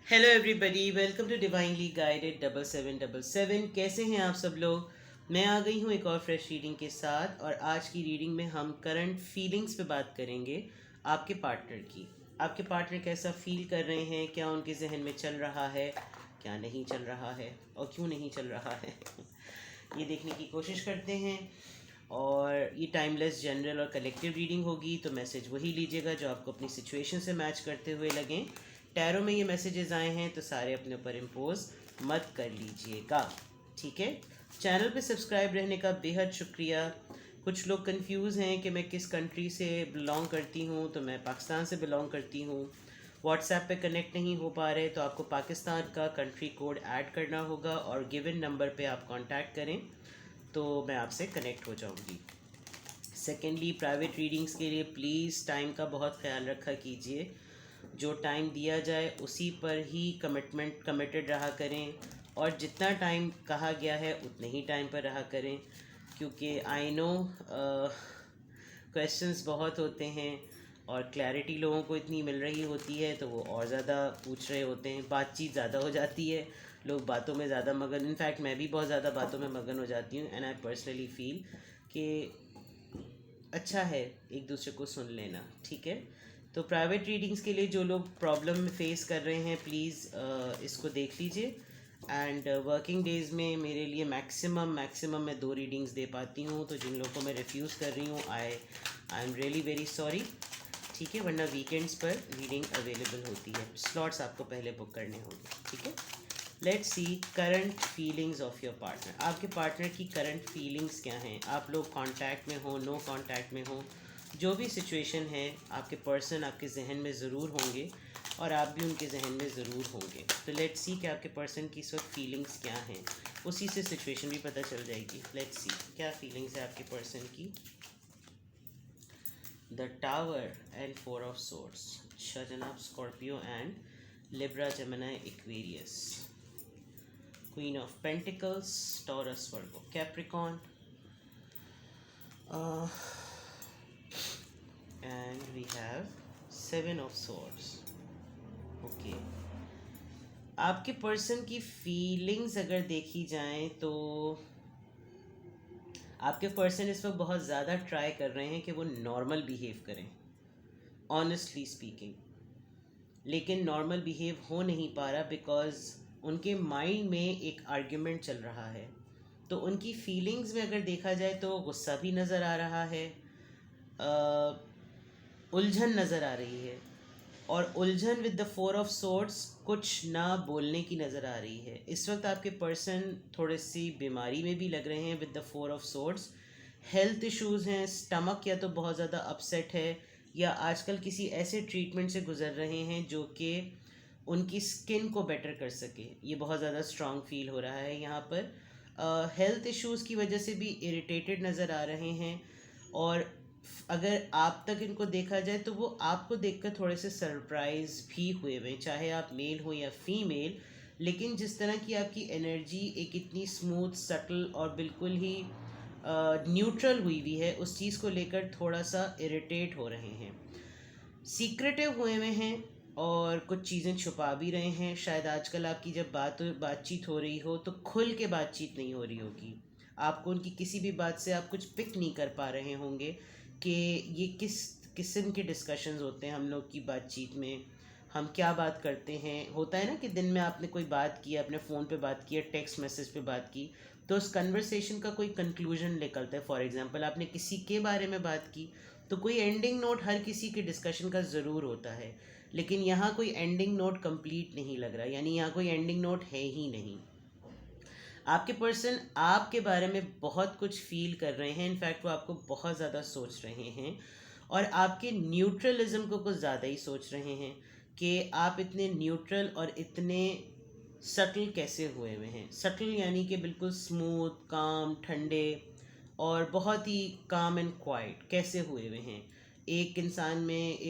Hello everybody, welcome to divinely guided 7777। कैसे हैं आप सब लोग। मैं आ गई हूँ एक और फ्रेश रीडिंग के साथ, और आज की रीडिंग में हम करंट फीलिंग्स पे बात करेंगे आपके पार्टनर की। आपके पार्टनर कैसा फील कर रहे हैं, क्या उनके जहन में चल रहा है, क्या नहीं चल रहा है और क्यों नहीं चल रहा है ये देखने की कोशिश करते हैं। और ये टाइमलेस जनरल और कलेक्टिव रीडिंग होगी, तो मैसेज वही लीजिएगा जो आपको अपनी सिचुएशन से मैच करते हुए लगें। टैरो में ये मैसेजेस आए हैं तो सारे अपने ऊपर इम्पोज मत कर लीजिएगा, ठीक है। चैनल पे सब्सक्राइब रहने का बेहद शुक्रिया। कुछ लोग कंफ्यूज हैं कि मैं किस कंट्री से बिलोंग करती हूँ, तो मैं पाकिस्तान से बिलोंग करती हूँ। व्हाट्सएप पे कनेक्ट नहीं हो पा रहे तो आपको पाकिस्तान का कंट्री कोड ऐड करना होगा और गिवन नंबर पे आप कांटेक्ट करें तो मैं आपसे कनेक्ट हो जाऊंगी। सेकेंडली, प्राइवेट रीडिंग्स के लिए प्लीज़ टाइम का बहुत ख्याल रखा कीजिए। जो टाइम दिया जाए उसी पर ही कमिटेड रहा करें, और जितना टाइम कहा गया है उतने ही टाइम पर रहा करें, क्योंकि आई नो क्वेश्चंस बहुत होते हैं और क्लैरिटी लोगों को इतनी मिल रही होती है तो वो और ज़्यादा पूछ रहे होते हैं, बातचीत ज़्यादा हो जाती है, लोग बातों में ज़्यादा मगन। इनफैक्ट मैं भी बहुत ज़्यादा बातों में मगन हो जाती हूँ, एंड आई पर्सनली फील कि अच्छा है एक दूसरे को सुन लेना, ठीक है। तो प्राइवेट रीडिंग्स के लिए जो लोग प्रॉब्लम फेस कर रहे हैं प्लीज़ इसको देख लीजिए। एंड वर्किंग डेज़ में मेरे लिए मैक्सिमम मैं 2 रीडिंग्स दे पाती हूँ, तो जिन लोगों को मैं रिफ्यूज़ कर रही हूँ I am really very sorry, ठीक है। वरना वीकेंड्स पर रीडिंग अवेलेबल होती है, स्लॉट्स आपको पहले बुक करने होंगे, ठीक है। Let's see current feelings of your partner. आपके पार्टनर की करंट फीलिंग्स क्या हैं। आप लोग कांटेक्ट में हो, नो कांटेक्ट में हो, जो भी सिचुएशन है, आपके पर्सन आपके जहन में ज़रूर होंगे और आप भी उनके जहन में ज़रूर होंगे। तो लेट्स सी कि आपके पर्सन की इस वक्त फीलिंग्स क्या हैं, उसी से सिचुएशन भी पता चल जाएगी। लेट्स सी क्या फीलिंग्स है आपके पर्सन की। The tower and 4 of swords. अच्छा जनाब, Scorpio and Libra, Gemini, Aquarius. Queen of Pentacles, Taurus, Virgo, Capricorn, uh, and we have 7 of Swords. Okay. आपके पर्सन की फीलिंग्स अगर देखी जाएं तो आपके पर्सन इस वक्त बहुत ज़्यादा ट्राई कर रहे हैं कि वो नॉर्मल बिहेव करें, ऑनेस्टली स्पीकिंग, लेकिन नॉर्मल बिहेव हो नहीं पा रहा बिकॉज उनके माइंड में एक आर्ग्यूमेंट चल रहा है। तो उनकी फीलिंग्स में अगर देखा जाए तो गुस्सा भी नज़र आ रहा है, उलझन नज़र आ रही है, और उलझन विद द 4 ऑफ सोर्ड्स, कुछ ना बोलने की नज़र आ रही है। इस वक्त आपके पर्सन थोड़ी सी बीमारी में भी लग रहे हैं with the 4 of swords. Health issues हैं, स्टमक या तो बहुत ज़्यादा अपसेट है या आजकल किसी ऐसे ट्रीटमेंट से गुज़र रहे हैं जो कि उनकी स्किन को बेटर कर सके। ये बहुत ज़्यादा स्ट्रॉन्ग फील हो रहा है यहाँ पर। हेल्थ इश्यूज़ की वजह से भी इरिटेटेड नज़र आ रहे हैं, और अगर आप तक इनको देखा जाए तो वो आपको देखकर थोड़े से सरप्राइज भी हुए हुए, चाहे आप मेल हो या फीमेल। लेकिन जिस तरह की आपकी एनर्जी एक इतनी स्मूथ, सटल और बिल्कुल ही न्यूट्रल हुई हुई है, उस चीज़ को लेकर थोड़ा सा इरिटेट हो रहे हैं, सीक्रेटिव हुए हुए हैं और कुछ चीज़ें छुपा भी रहे हैं। शायद आजकल आपकी जब बातचीत हो रही हो तो खुल के बातचीत नहीं हो रही होगी, आपको उनकी किसी भी बात से आप कुछ पिक नहीं कर पा रहे होंगे कि ये किस किस्म के डिस्कशंस होते हैं हम लोग की बातचीत में, हम क्या बात करते हैं। होता है ना कि दिन में आपने कोई बात की, अपने फ़ोन पे बात की, टेक्स्ट मैसेज पे बात की, तो उस कन्वर्सेशन का कोई कंक्लूजन निकलता है। फॉर एग्जांपल आपने किसी के बारे में बात की तो कोई एंडिंग नोट हर किसी के डिस्कशन का ज़रूर होता है, लेकिन यहाँ कोई एंडिंग नोट कंप्लीट नहीं लग रहा, यानी यहाँ कोई एंडिंग नोट है ही नहीं। आपके पर्सन आपके बारे में बहुत कुछ फील कर रहे हैं, इनफैक्ट वो आपको बहुत ज़्यादा सोच रहे हैं, और आपके न्यूट्रलिज्म को कुछ ज़्यादा ही सोच रहे हैं कि आप इतने न्यूट्रल और इतने सटल कैसे हुए हुए हैं। सटल यानी कि बिल्कुल स्मूथ, काम, ठंडे और बहुत ही काम एंड क्वाइट कैसे हुए हुए हैं। एक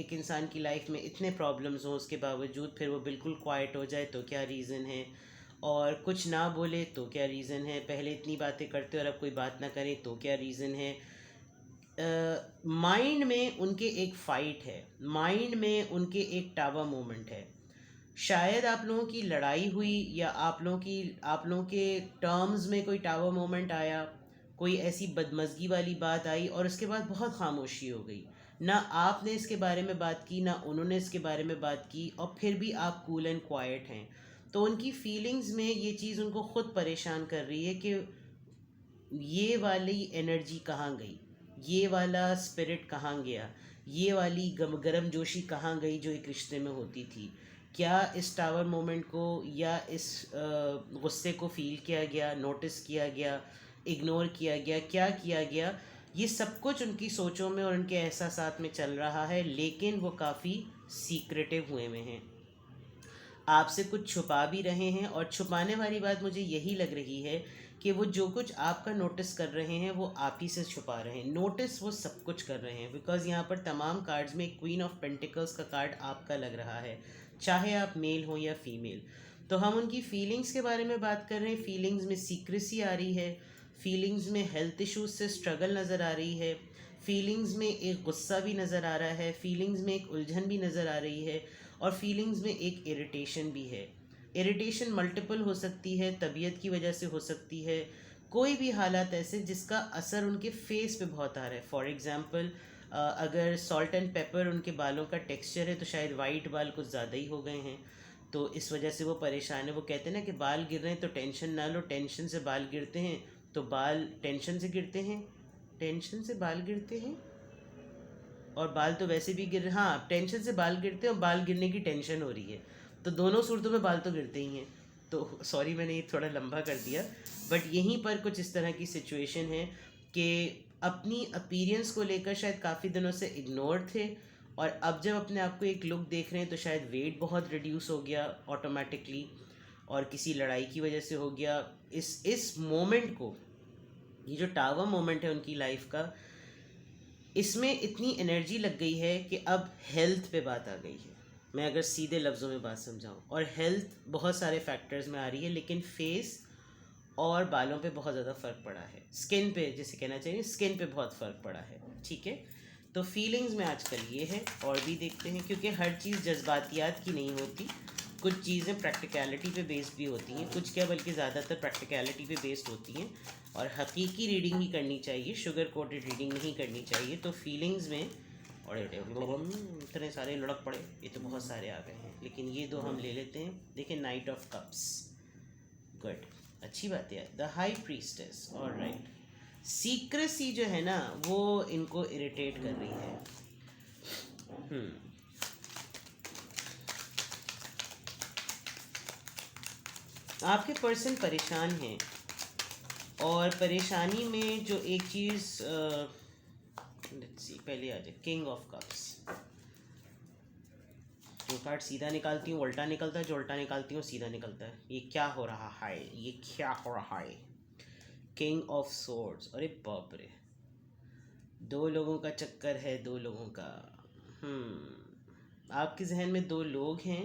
इंसान की लाइफ में इतने प्रॉब्लम्स हों उसके बावजूद फिर वो बिल्कुल क्वाइट हो जाए तो क्या रीज़न है, और कुछ ना बोले तो क्या रीज़न है, पहले इतनी बातें करते और अब कोई बात ना करें तो क्या रीज़न है। माइंड में उनके एक फ़ाइट है, माइंड में उनके एक टावा मोमेंट है। शायद आप लोगों की लड़ाई हुई या आप लोगों के टर्म्स में कोई टावर मोमेंट आया, कोई ऐसी बदमज़गी वाली बात आई और उसके बाद बहुत खामोशी हो गई। ना आपने इसके बारे में बात की, ना उन्होंने इसके बारे में बात की, और फिर भी आप कूल एंड क्वाइट हैं। तो उनकी फीलिंग्स में ये चीज़ उनको ख़ुद परेशान कर रही है कि ये वाली एनर्जी कहाँ गई, ये वाला स्पिरिट कहाँ गया, ये वाली गरम जोशी कहाँ गई जो एक रिश्ते में होती थी। क्या इस टावर मोमेंट को या इस गुस्से को फील किया गया, नोटिस किया गया, इग्नोर किया गया, क्या किया गया? ये सब कुछ उनकी सोचों में और उनके एहसासात में चल रहा है, लेकिन वो काफ़ी सीक्रेटिव हुए में हैं, आपसे कुछ छुपा भी रहे हैं। और छुपाने वाली बात मुझे यही लग रही है कि वो जो कुछ आपका नोटिस कर रहे हैं वो आप ही से छुपा रहे हैं। नोटिस वो सब कुछ कर रहे हैं, बिकॉज यहाँ पर तमाम कार्ड्स में क्वीन ऑफ पेंटिकल्स का कार्ड आपका लग रहा है, चाहे आप मेल हो या फीमेल। तो हम उनकी फीलिंग्स के बारे में बात कर रहे हैं। फीलिंग्स में सीक्रेसी आ रही है, फीलिंग्स में हेल्थ इश्यूज से स्ट्रगल नज़र आ रही है, फीलिंग्स में एक गुस्सा भी नज़र आ रहा है, फीलिंग्स में एक उलझन भी नज़र आ रही है, और फीलिंग्स में एक इरिटेशन भी है। इरिटेशन मल्टीपल हो सकती है, तबीयत की वजह से हो सकती है, कोई भी हालात ऐसे जिसका असर उनके फेस पे बहुत आ रहा है। फॉर एग्ज़ाम्पल, अगर सॉल्ट एंड पेपर उनके बालों का टेक्सचर है तो शायद वाइट बाल कुछ ज़्यादा ही हो गए हैं, तो इस वजह से वो परेशान है। वो कहते हैं ना कि बाल गिर रहे हैं तो टेंशन ना लो, टेंशन से बाल गिरते हैं, तो बाल टेंशन से गिरते हैं, टेंशन से बाल गिरते हैं, और बाल तो वैसे भी गिर, हाँ, टेंशन से बाल गिरते हैं और बाल गिरने की टेंशन हो रही है, तो दोनों सूरतों में बाल तो गिरते ही हैं। तो सॉरी मैंने ये थोड़ा लंबा कर दिया, बट यहीं पर कुछ इस तरह की सिचुएशन है कि अपनी अपीयरेंस को लेकर शायद काफ़ी दिनों से इग्नोर थे, और अब जब अपने आप को एक लुक देख रहे हैं तो शायद वेट बहुत रिड्यूस हो गया ऑटोमेटिकली, और किसी लड़ाई की वजह से हो गया। इस मोमेंट को, ये जो टावर मोमेंट है उनकी लाइफ का, इसमें इतनी एनर्जी लग गई है कि अब हेल्थ पे बात आ गई है। मैं अगर सीधे लफ्ज़ों में बात समझाऊँ, और हेल्थ बहुत सारे फैक्टर्स में आ रही है, लेकिन फेस और बालों पे बहुत ज़्यादा फ़र्क पड़ा है, स्किन पे जैसे कहना चाहिए, स्किन पे बहुत फ़र्क पड़ा है। ठीक है, तो फीलिंग्स में आजकल ये है, और भी देखते हैं, क्योंकि हर चीज़ जज्बातियात की नहीं होती, कुछ चीज़ें प्रैक्टिकलिटी पे बेस्ड भी होती हैं, कुछ क्या बल्कि ज़्यादातर प्रैक्टिकलिटी पे बेस्ड होती हैं, और हकीकी रीडिंग ही करनी चाहिए, शुगर कोटेड रीडिंग नहीं करनी चाहिए। तो फीलिंग्स में, और इतने सारे लुढ़क पड़े, ये तो बहुत सारे आ गए हैं, लेकिन ये दो हम ले लेते हैं। देखिए, नाइट ऑफ कप्स, गुड, अच्छी बात है। The high priestess, alright. Secrecy जो है ना वो इनको इरिटेट कर रही है। आपके पर्सन परेशान हैं, और परेशानी में जो एक चीज़, लेट्स सी, पहले आ जाए किंग ऑफ कप्स। जो कार्ड सीधा निकालती हूँ उल्टा निकलता है, जो उल्टा निकालती हूँ सीधा निकलता है। ये क्या हो रहा है, ये क्या हो रहा है? किंग ऑफ सोर्ड्स, अरे बाप रे, दो लोगों का चक्कर है, दो लोगों का। आपके जहन में दो लोग हैं।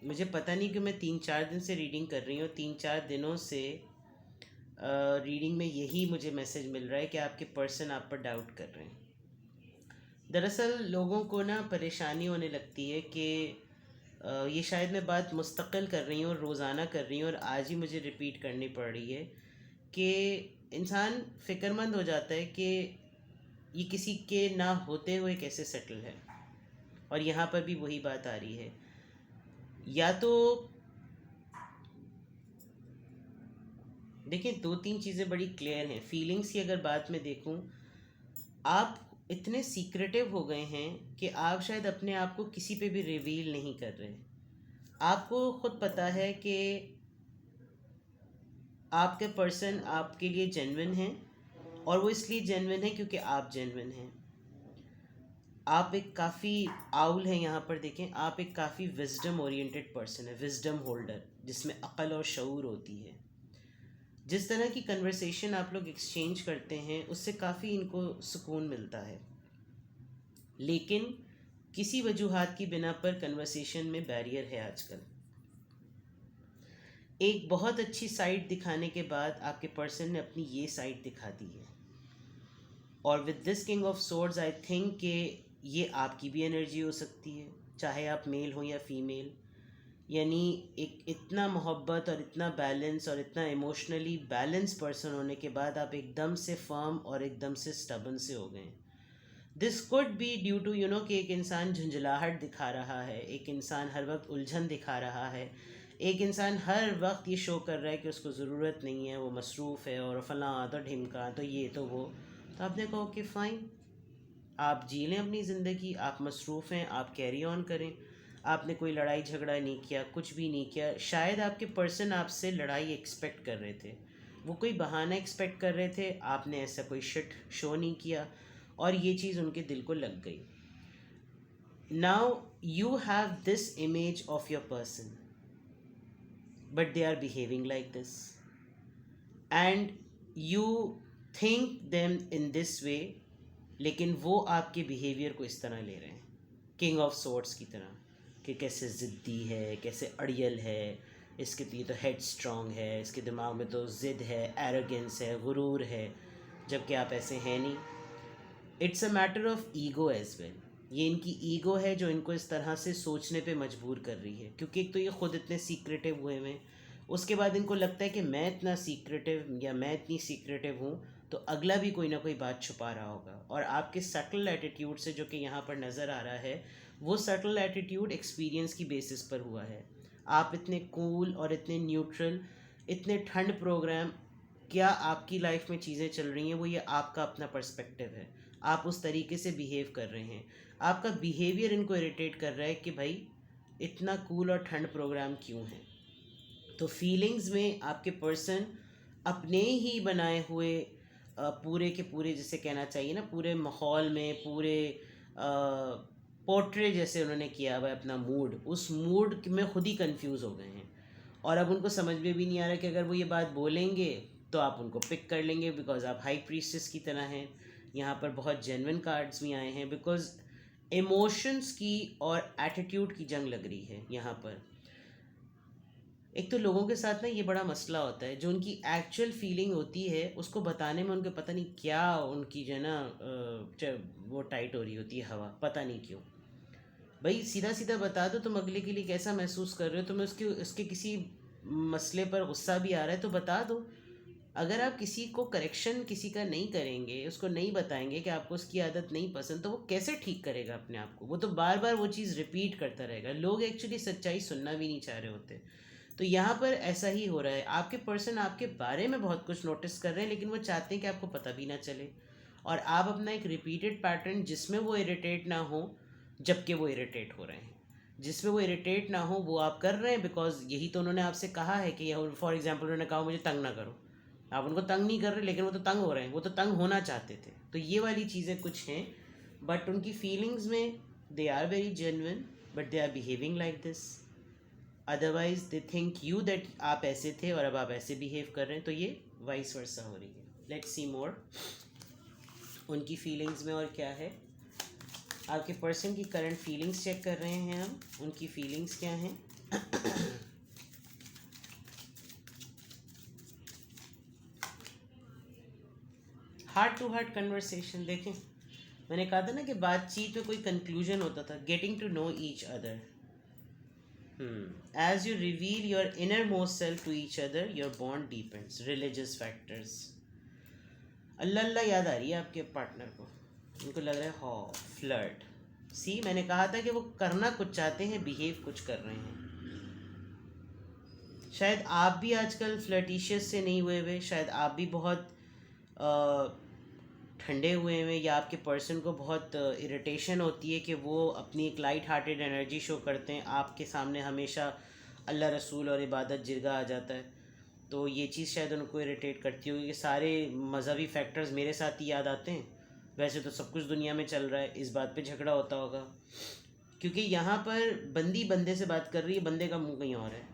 मुझे पता नहीं कि मैं 3-4 दिन से रीडिंग कर रही हूँ, 3-4 दिनों से रीडिंग में यही मुझे मैसेज मिल रहा है कि आपके पर्सन आप पर डाउट कर रहे हैं। दरअसल लोगों को ना परेशानी होने लगती है कि ये शायद मैं बात मुस्तकिल कर रही हूँ, रोज़ाना कर रही हूँ, और आज ही मुझे रिपीट करनी पड़ रही है कि इंसान फ़िक्रमंद हो जाता है कि ये किसी के ना होते हुए कैसे सेटल है। और यहाँ पर भी वही बात आ रही है, या तो देखिए, 2-3 चीज़ें बड़ी क्लियर हैं। फीलिंग्स की अगर बात मैं देखूं, आप इतने सीक्रेटिव हो गए हैं कि आप शायद अपने आप को किसी पे भी रिवील नहीं कर रहे। आपको खुद पता है कि आपके पर्सन आपके लिए जेन्युइन हैं, और वो इसलिए जेन्युइन है क्योंकि आप जेन्युइन हैं। आप एक काफ़ी आउल हैं, यहाँ पर देखें, आप एक काफ़ी विजडम ओरिएंटेड पर्सन है, विजडम होल्डर, जिसमें अक्ल और शऊर होती है। जिस तरह की कन्वर्सेशन आप लोग एक्सचेंज करते हैं उससे काफ़ी इनको सुकून मिलता है, लेकिन किसी वजूहात की बिना पर कन्वर्सेशन में बैरियर है आजकल। एक बहुत अच्छी साइड दिखाने के बाद आपके पर्सन ने अपनी ये साइड दिखा दी है। और with this king of swords I think कि ये आपकी भी एनर्जी हो सकती है, चाहे आप मेल हो या फीमेल। यानी एक इतना मोहब्बत और इतना बैलेंस और इतना इमोशनली बैलेंस पर्सन होने के बाद आप एकदम से फर्म और एकदम से स्टबन से हो गए। This could be due to कि एक इंसान झुंझलाहट दिखा रहा है, एक इंसान हर वक्त उलझन दिखा रहा है, एक इंसान हर वक्त ये शो कर रहा है कि उसको ज़रूरत नहीं है, वो मसरूफ़ है और फलां तो ढिमका तो ये तो वो। तो आपने कहा कि फ़ाइन, आप जी लें अपनी ज़िंदगी, आप मसरूफ़ हैं, आप कैरी ऑन करें। आपने कोई लड़ाई झगड़ा नहीं किया, कुछ भी नहीं किया। शायद आपके पर्सन आपसे लड़ाई एक्सपेक्ट कर रहे थे, वो कोई बहाना एक्सपेक्ट कर रहे थे, आपने ऐसा कोई शिट शो नहीं किया और ये चीज़ उनके दिल को लग गई। Now you have this image of your person but they are behaving like this and you think them in this way, लेकिन वो आपके बिहेवियर को इस तरह ले रहे हैं किंग ऑफ सोर्ड्स की तरह कि कैसे ज़िद्दी है, कैसे अड़ियल है, इसके ये तो हेड स्ट्रॉन्ग है, इसके दिमाग में तो ज़िद है, एरोगेंस है, गुरूर है, जबकि आप ऐसे हैं नहीं। It's a matter of ego as well. ये इनकी ईगो है जो इनको इस तरह से सोचने पे मजबूर कर रही है, क्योंकि एक तो ये खुद इतने सीक्रेटिव हुए हैं, उसके बाद इनको लगता है कि मैं इतना सीक्रेटिव या मैं इतनी सीक्रेटिव हूँ तो अगला भी कोई ना कोई बात छुपा रहा होगा। और आपके सटल एटीट्यूड से जो कि यहाँ पर नज़र आ रहा है, वो सटल एटीट्यूड एक्सपीरियंस की बेसिस पर हुआ है। आप इतने कूल और इतने न्यूट्रल, इतने ठंड प्रोग्राम, क्या आपकी लाइफ में चीज़ें चल रही हैं वो ये आपका अपना पर्सपेक्टिव है, आप उस तरीके से बिहेव कर रहे हैं। आपका बिहेवियर इनको इरिटेट कर रहा है कि भाई इतना कूल और ठंड प्रोग्राम क्यों है। तो फीलिंग्स में आपके पर्सन अपने ही बनाए हुए पूरे के पूरे, जिसे कहना चाहिए ना, पूरे माहौल में पूरे पोर्ट्रे जैसे उन्होंने किया हुआ है अपना मूड, उस मूड में खुद ही कंफ्यूज हो गए हैं। और अब उनको समझ में भी नहीं आ रहा कि अगर वो ये बात बोलेंगे तो आप उनको पिक कर लेंगे बिकॉज आप हाई प्रीस्टेस की तरह हैं। यहाँ पर बहुत जेन्युइन कार्ड्स भी आए हैं बिकॉज इमोशंस की और एटीट्यूड की जंग लग रही है यहाँ पर। एक तो लोगों के साथ ना ये बड़ा मसला होता है, जो उनकी एक्चुअल फीलिंग होती है उसको बताने में उनके पता नहीं क्या उनकी जो है ना वो टाइट हो रही होती है हवा, पता नहीं क्यों। भाई सीधा सीधा बता दो तुम अगले के लिए कैसा महसूस कर रहे हो, तुम्हें उसके किसी मसले पर गुस्सा भी आ रहा है तो बता दो। अगर आप किसी को करेक्शन किसी का नहीं करेंगे, उसको नहीं बताएंगे कि आपको उसकी आदत नहीं पसंद, तो वो कैसे ठीक करेगा अपने आप को? वो तो बार बार वो चीज़ रिपीट करता रहेगा। लोग एक्चुअली सच्चाई सुनना भी नहीं चाह रहे होते। तो यहाँ पर ऐसा ही हो रहा है, आपके पर्सन आपके बारे में बहुत कुछ नोटिस कर रहे हैं लेकिन वो चाहते हैं कि आपको पता भी ना चले, और आप अपना एक रिपीटेड पैटर्न जिसमें वो इरिटेट ना हो जबकि वो इरिटेट हो रहे हैं, जिसमें वो इरिटेट ना हो वो आप कर रहे हैं बिकॉज यही तो उन्होंने आपसे कहा है कि फॉर एग्जाम्पल उन्होंने कहा मुझे तंग ना करो, आप उनको तंग नहीं कर रहे लेकिन वो तो तंग हो रहे हैं, वो तो तंग होना चाहते थे। तो ये वाली चीज़ें कुछ हैं, बट उनकी फीलिंग्स में they are very genuine but they are behaving like this. Otherwise they think you that आप ऐसे थे और अब आप ऐसे बिहेव कर रहे हैं, तो ये वाइस वर्सा हो रही है। लेट्स सी मोर उनकी फीलिंग्स में और क्या है। आपके पर्सन की करंट फीलिंग्स चेक कर रहे हैं हम, उनकी फीलिंग्स क्या हैं। हार्ट टू हार्ट कन्वर्सेशन देखें, मैंने कहा था ना कि बातचीत में कोई कंक्लूजन होता था, getting to know each other. As you reveal your innermost self to each other, your bond deepens. Religious factors. अल्लाह अल्लाह याद आ रही है आपके पार्टनर को, उनको लग रहा है हो फ्लर्ट। सी मैंने कहा था कि वो करना कुछ चाहते हैं, बिहेव कुछ कर रहे हैं। शायद आप भी आजकल फ्लर्टिशियस से नहीं हुए हुए, शायद आप भी बहुत ठंडे हुए हैं, या आपके पर्सन को बहुत इरिटेशन होती है कि वो अपनी एक लाइट हार्टेड एनर्जी शो करते हैं, आपके सामने हमेशा अल्लाह रसूल और इबादत जिरगा आ जाता है। तो ये चीज़ शायद उनको इरिटेट करती होगी कि सारे मज़हबी फैक्टर्स मेरे साथ ही याद आते हैं, वैसे तो सब कुछ दुनिया में चल रहा है, इस बात पे झगड़ा होता होगा। क्योंकि यहाँ पर बंदी बंदे से बात कर रही है, बंदे का मुंह कहीं और है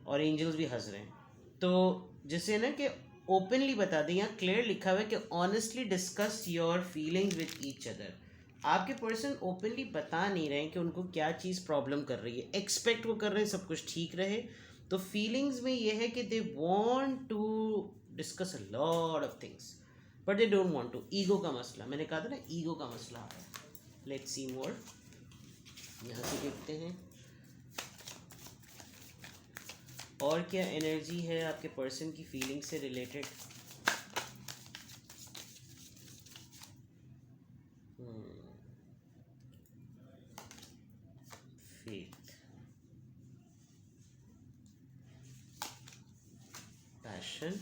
और एंजल्स भी हंस रहे हैं। तो जिससे ना कि ओपनली बता दें, यहाँ क्लियर लिखा हुआ है कि honestly discuss your feelings with each other. आपके पर्सन ओपनली बता नहीं रहे हैं कि उनको क्या चीज़ प्रॉब्लम कर रही है, एक्सपेक्ट वो कर रहे हैं सब कुछ ठीक रहे, तो फीलिंग्स में ये है कि they want to discuss a lot of things but they don't want to. Ego का मसला, मैंने कहा था ना ईगो का मसला है। लेट्स सी मोर, यहाँ से देखते हैं और क्या एनर्जी है आपके पर्सन की फीलिंग से related. Faith, passion,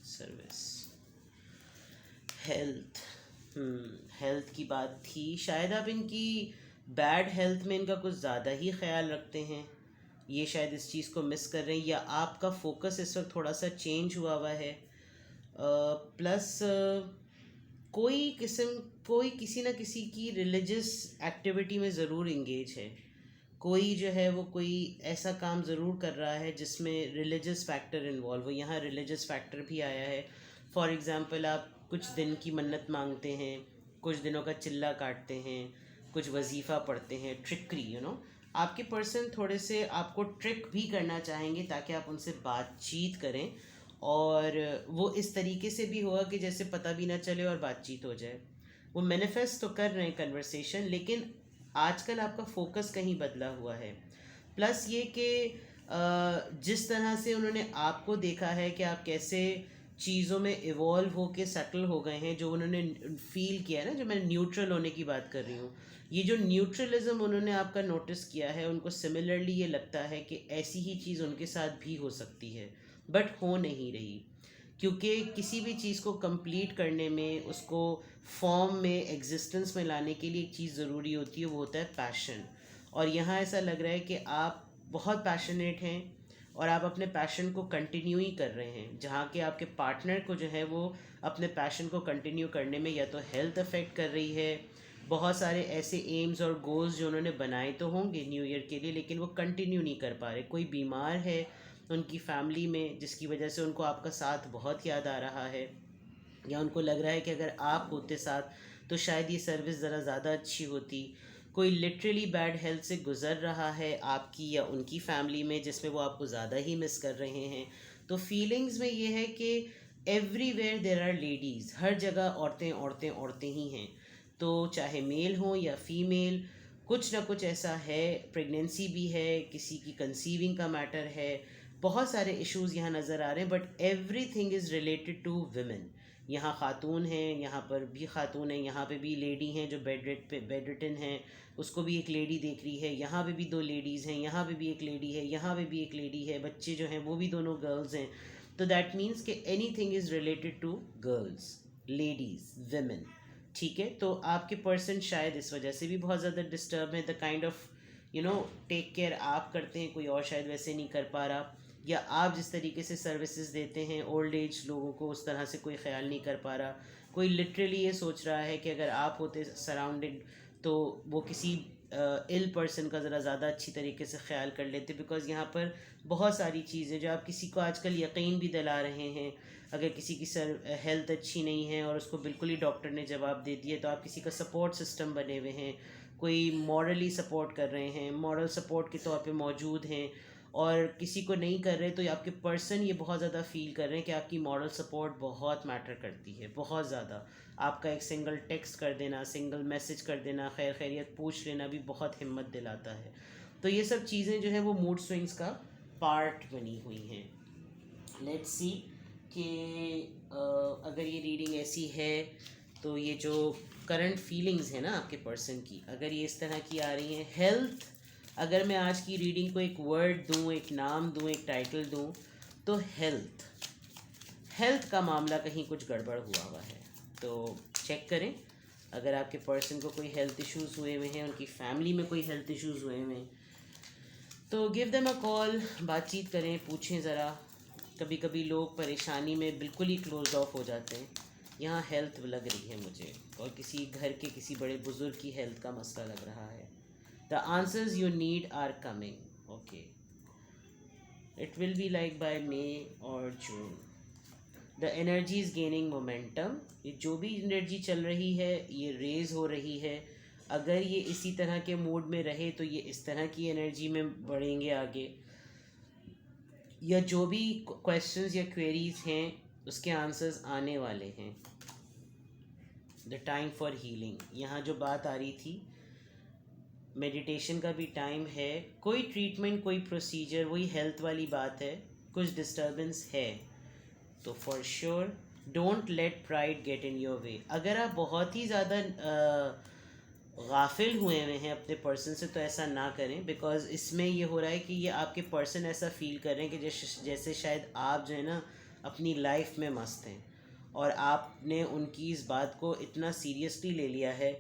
service, health. Health की बात थी, शायद आप इनकी बैड हेल्थ में इनका कुछ ज़्यादा ही ख्याल रखते हैं, ये शायद इस चीज़ को मिस कर रहे हैं, या आपका फोकस इस वक्त थोड़ा सा चेंज हुआ है। प्लस कोई किसी ना किसी की रिलीजियस एक्टिविटी में ज़रूर इंगेज है। कोई जो है वो कोई ऐसा काम ज़रूर कर रहा है जिसमें रिलीजियस फैक्टर इन्वॉल्व हो। यहाँ रिलीजियस फैक्टर भी आया है। फॉर एग्ज़ाम्पल आप कुछ दिन की मन्नत मांगते हैं, कुछ दिनों का चिल्ला काटते हैं, कुछ वजीफ़ा पढ़ते हैं, ट्रिकरी आपके पर्सन थोड़े से आपको ट्रिक भी करना चाहेंगे ताकि आप उनसे बातचीत करें, और वो इस तरीके से भी होगा कि जैसे पता भी ना चले और बातचीत हो जाए। वो मैनिफेस्ट तो कर रहे हैं कन्वर्सेशन, लेकिन आजकल आपका फोकस कहीं बदला हुआ है। प्लस ये कि जिस तरह से उन्होंने आपको देखा है कि आप कैसे चीज़ों में इवॉल्व होके सेटल हो गए हैं, जो उन्होंने फील किया है ना, जो मैं न्यूट्रल होने की बात कर रही हूँ, ये जो न्यूट्रलिज्म उन्होंने आपका नोटिस किया है, उनको सिमिलरली ये लगता है कि ऐसी ही चीज़ उनके साथ भी हो सकती है, बट हो नहीं रही। क्योंकि किसी भी चीज़ को कंप्लीट करने में, उसको फॉर्म में, एग्जिस्टेंस में लाने के लिए एक चीज़ ज़रूरी होती है, वो होता है पैशन। और यहाँ ऐसा लग रहा है कि आप बहुत पैशनेट हैं और आप अपने पैशन को कंटिन्यू ही कर रहे हैं, जहाँ के आपके पार्टनर को जो है वो अपने पैशन को कंटिन्यू करने में या तो हेल्थ अफेक्ट कर रही है। बहुत सारे ऐसे एम्स और गोल्स जो उन्होंने बनाए तो होंगे न्यू ईयर के लिए, लेकिन वो कंटिन्यू नहीं कर पा रहे। कोई बीमार है उनकी फैमिली में जिसकी वजह से उनको आपका साथ बहुत याद आ रहा है, या उनको लग रहा है कि अगर आप होते साथ तो शायद ये सर्विस ज़रा ज़्यादा अच्छी होती। कोई लिटरली बैड हेल्थ से गुज़र रहा है आपकी या उनकी फैमिली में, जिसमें वो आपको ज़्यादा ही मिस कर रहे हैं। तो फीलिंग्स में ये है कि एवरीवेयर देर आर लेडीज़, हर जगह औरतें औरतें औरतें ही हैं। तो चाहे मेल हो या फीमेल, कुछ ना कुछ ऐसा है। प्रेगनेंसी भी है, किसी की कंसीविंग का मैटर है, बहुत सारे इश्यूज़ यहाँ नज़र आ रहे हैं, but everything is related to women. यहाँ खातून हैं, यहाँ पर भी खातून हैं, यहाँ पे भी लेडी हैं जो बेड रिटन हैं, उसको भी एक लेडी देख रही है। यहाँ पे भी दो लेडीज़ हैं, यहाँ पे भी एक लेडी है, यहाँ पे भी एक लेडी है। बच्चे जो हैं वो भी दोनों गर्ल्स हैं। तो दैट मीन्स कि anything is related to girls, ladies, women. ठीक है, तो आपके पर्सन शायद इस वजह से भी बहुत ज़्यादा डिस्टर्ब है। The kind of take care आप करते हैं, कोई और शायद वैसे नहीं कर पा रहा, या आप जिस तरीके से सर्विसेज देते हैं ओल्ड एज लोगों को, उस तरह से कोई ख्याल नहीं कर पा रहा। कोई लिटरली ये सोच रहा है कि अगर आप होते सराउंडेड तो वो किसी इल पर्सन का ज़रा ज़्यादा अच्छी तरीके से ख्याल कर लेते। बिकॉज़ यहाँ पर बहुत सारी चीज़ें जो आप किसी को आजकल यकीन भी दिला रहे हैं। अगर किसी की हेल्थ अच्छी नहीं है और उसको बिल्कुल ही डॉक्टर ने जवाब दे दिया, तो आप किसी का सपोर्ट सिस्टम बने हुए हैं, कोई मॉरली सपोर्ट कर रहे हैं, मॉरल सपोर्ट के तौर पे मौजूद हैं। और किसी को नहीं कर रहे तो आपके पर्सन ये बहुत ज़्यादा फील कर रहे हैं कि आपकी मॉरल सपोर्ट बहुत मैटर करती है, बहुत ज़्यादा। आपका एक सिंगल टेक्स्ट कर देना, सिंगल मैसेज कर देना, खैर खैरियत पूछ लेना भी बहुत हिम्मत दिलाता है। तो ये सब चीज़ें जो है वो मूड स्विंग्स का पार्ट बनी हुई हैं। लेट्स सी कि अगर ये रीडिंग ऐसी है तो ये जो करंट फीलिंग्स है ना आपके पर्सन की, अगर ये इस तरह की आ रही हैं। हेल्थ, अगर मैं आज की रीडिंग को एक वर्ड दूं, एक नाम दूं, एक टाइटल दूं, तो हेल्थ का मामला कहीं कुछ गड़बड़ हुआ है। तो चेक करें, अगर आपके पर्सन को कोई हेल्थ इश्यूज़ हुए हुए हैं, उनकी फैमिली में कोई हेल्थ इश्यूज़ हुए हुए हैं, तो गिव देम अ कॉल, बातचीत करें, पूछें ज़रा। कभी कभी लोग परेशानी में बिल्कुल ही क्लोज ऑफ हो जाते हैं। यहाँ हेल्थ लग रही है मुझे, और किसी घर के किसी बड़े बुज़ुर्ग की हेल्थ का मसला लग रहा है। The answers you need are coming. Okay. It will be like by May or June. The energy is gaining momentum. ये जो भी एनर्जी चल रही है ये रेज हो रही है। अगर ये इसी तरह के मूड में रहे तो ये इस तरह की एनर्जी में बढ़ेंगे आगे, या जो भी क्वेश्चंस या क्वेरीज हैं उसके आंसर्स आने वाले हैं। द टाइम फॉर हीलिंग, यहाँ जो बात आ रही थी मेडिटेशन का भी टाइम है, कोई ट्रीटमेंट कोई प्रोसीजर, वही हेल्थ वाली बात है, कुछ डिस्टर्बेंस है तो for sure don't let pride get in your way. अगर आप बहुत ही ज़्यादा गाफिल हुए हैं अपने पर्सन से तो ऐसा ना करें, बिकॉज इसमें ये हो रहा है कि ये आपके पर्सन ऐसा फील कर रहे हैं कि जैसे शायद आप जो है ना अपनी लाइफ में मस्त हैं, और आपने उनकी इस बात को इतना सीरियसली ले लिया है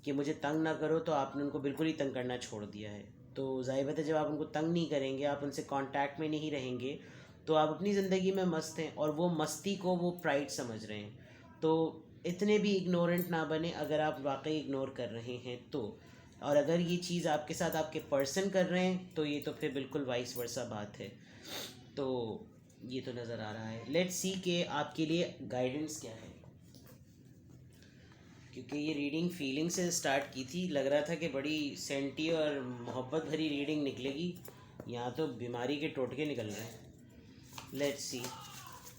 कि मुझे तंग ना करो, तो आपने उनको बिल्कुल ही तंग करना छोड़ दिया है। तो ज़ाहिर बात है जब आप उनको तंग नहीं करेंगे, आप उनसे कांटेक्ट में नहीं रहेंगे, तो आप अपनी ज़िंदगी में मस्त हैं, और वो मस्ती को वो प्राइड समझ रहे हैं। तो इतने भी इग्नोरेंट ना बने अगर आप वाकई इग्नोर कर रहे हैं तो, और अगर ये चीज़ आपके साथ आपके पर्सन कर रहे हैं तो ये तो फिर बिल्कुल वाइस वर्सा बात है। तो ये तो नज़र आ रहा है। लेट्स सी के आपके लिए गाइडेंस क्या है, क्योंकि ये रीडिंग फीलिंग से स्टार्ट की थी, लग रहा था कि बड़ी सेंटी और मोहब्बत भरी रीडिंग निकलेगी, यहाँ तो बीमारी के टोटके निकल रहे हैं। लेट्स सी,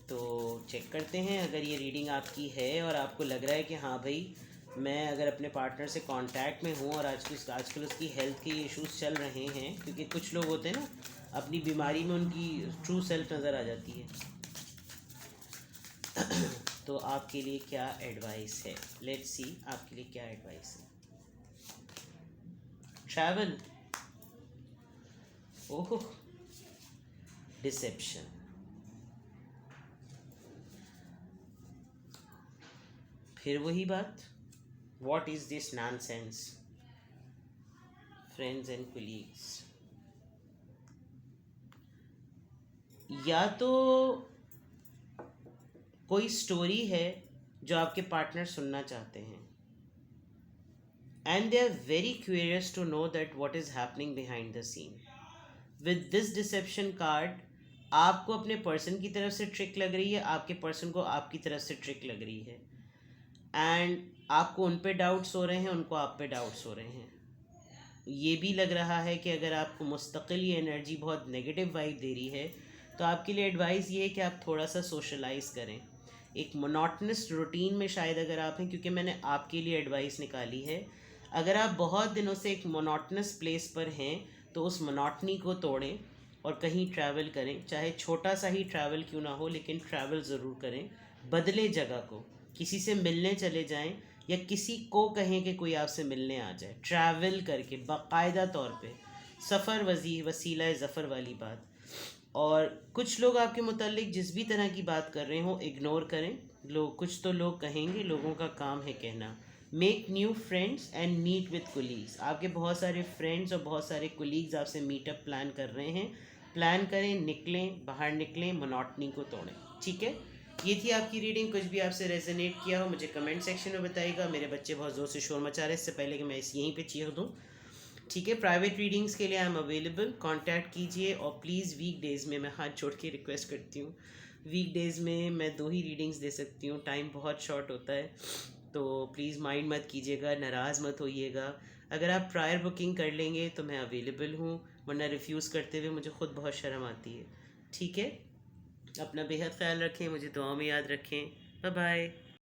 तो चेक करते हैं अगर ये रीडिंग आपकी है और आपको लग रहा है कि हाँ भाई मैं अगर अपने पार्टनर से कांटेक्ट में हूँ और आजकल उसकी हेल्थ के इश्यूज चल रहे हैं, क्योंकि कुछ लोग होते हैं ना अपनी बीमारी में उनकी ट्रू सेल्फ नज़र आ जाती है। तो आपके लिए क्या एडवाइस है, लेट्स सी आपके लिए क्या एडवाइस है। ट्रैवल, ओह, डिसेप्शन, फिर वही बात, what is this nonsense, friends and colleagues. या तो कोई स्टोरी है जो आपके पार्टनर सुनना चाहते हैं, and they are very curious to know that what is happening behind the scene. With this deception card आपको अपने पर्सन की तरफ से ट्रिक लग रही है, आपके पर्सन को आपकी तरफ से ट्रिक लग रही है, एंड आपको उन पे डाउट्स हो रहे हैं, उनको आप पे डाउट्स हो रहे हैं। ये भी लग रहा है कि अगर आपको मुस्तकिल ये एनर्जी बहुत नेगेटिव वाइब दे रही है तो आपके लिए एडवाइस ये है कि आप थोड़ा सा सोशलाइज करें, एक मोनोटनस रूटीन में शायद अगर आप हैं, क्योंकि मैंने आपके लिए एडवाइस निकाली है। अगर आप बहुत दिनों से एक मोनोटनस प्लेस पर हैं तो उस मोनोटनी को तोड़ें और कहीं ट्रैवल करें, चाहे छोटा सा ही ट्रैवल क्यों ना हो, लेकिन ट्रैवल ज़रूर करें, बदले जगह को, किसी से मिलने चले जाएं या किसी को कहें कि कोई आपसे मिलने आ जाए, ट्रैवल करके बाकायदा तौर पे, सफ़र वसीला ज़फ़र वाली बात। और कुछ लोग आपके मुतालिक जिस भी तरह की बात कर रहे हो इग्नोर करें, लोग कुछ तो लोग कहेंगे, लोगों का काम है कहना। Make new friends and meet with colleagues, आपके बहुत सारे फ्रेंड्स और बहुत सारे कुलीग्स आपसे मीटअप प्लान कर रहे हैं, प्लान करें, निकलें, बाहर निकलें, मोनोटनी को तोड़ें। ठीक है, ये थी आपकी रीडिंग। कुछ भी आपसे रेजोनेट किया हो मुझे कमेंट सेक्शन में बताइएगा। मेरे बच्चे बहुत ज़ोर से शोर मचा रहे हैं, इससे पहले कि मैं यहीं पे चीख दूँ। ठीक है, प्राइवेट रीडिंग्स के लिए आई एम अवेलेबल, कांटेक्ट कीजिए। और प्लीज़ वीक डेज़ में, मैं हाथ जोड़ के रिक्वेस्ट करती हूँ, वीक डेज़ में मैं 2 ही रीडिंग्स दे सकती हूँ, टाइम बहुत शॉर्ट होता है, तो प्लीज़ माइंड मत कीजिएगा, नाराज़ मत होइएगा। अगर आप प्रायर बुकिंग कर लेंगे तो मैं अवेलेबल हूँ, वरना रिफ्यूज़ करते हुए मुझे ख़ुद बहुत शर्म आती है। ठीक है, अपना बेहद ख्याल रखें, मुझे दुआओं में याद रखें। Bye bye.